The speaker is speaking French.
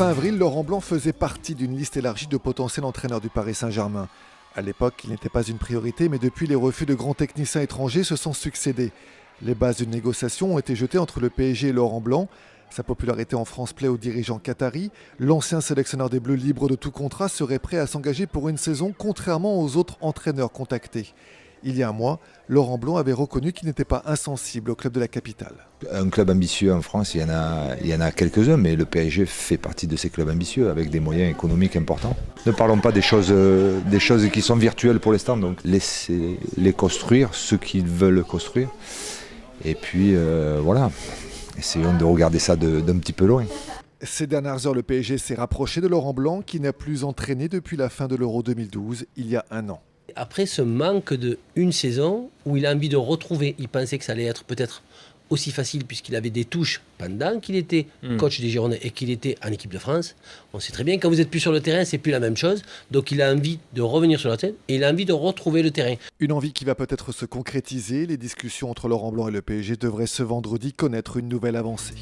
Fin avril, Laurent Blanc faisait partie d'une liste élargie de potentiels entraîneurs du Paris Saint-Germain. À l'époque, il n'était pas une priorité, mais depuis, les refus de grands techniciens étrangers se sont succédés. Les bases d'une négociation ont été jetées entre le PSG et Laurent Blanc. Sa popularité en France plaît aux dirigeants qataris. L'ancien sélectionneur des Bleus, libre de tout contrat, serait prêt à s'engager pour une saison, contrairement aux autres entraîneurs contactés. Il y a un mois, Laurent Blanc avait reconnu qu'il n'était pas insensible au club de la capitale. Un club ambitieux en France, il y en a quelques-uns, mais le PSG fait partie de ces clubs ambitieux avec des moyens économiques importants. Ne parlons pas des choses qui sont virtuelles pour l'instant, donc laissez-les construire, ceux qui veulent construire. Et puis voilà, essayons de regarder ça d'un petit peu loin. Ces dernières heures, le PSG s'est rapproché de Laurent Blanc, qui n'a plus entraîné depuis la fin de l'Euro 2012, il y a un an. Après ce manque d'une saison où il a envie de retrouver, il pensait que ça allait être peut-être aussi facile puisqu'il avait des touches pendant qu'il était coach des Girondins et qu'il était en équipe de France. On sait très bien que quand vous n'êtes plus sur le terrain, c'est plus la même chose. Donc il a envie de revenir sur la scène et il a envie de retrouver le terrain. Une envie qui va peut-être se concrétiser. Les discussions entre Laurent Blanc et le PSG devraient ce vendredi connaître une nouvelle avancée.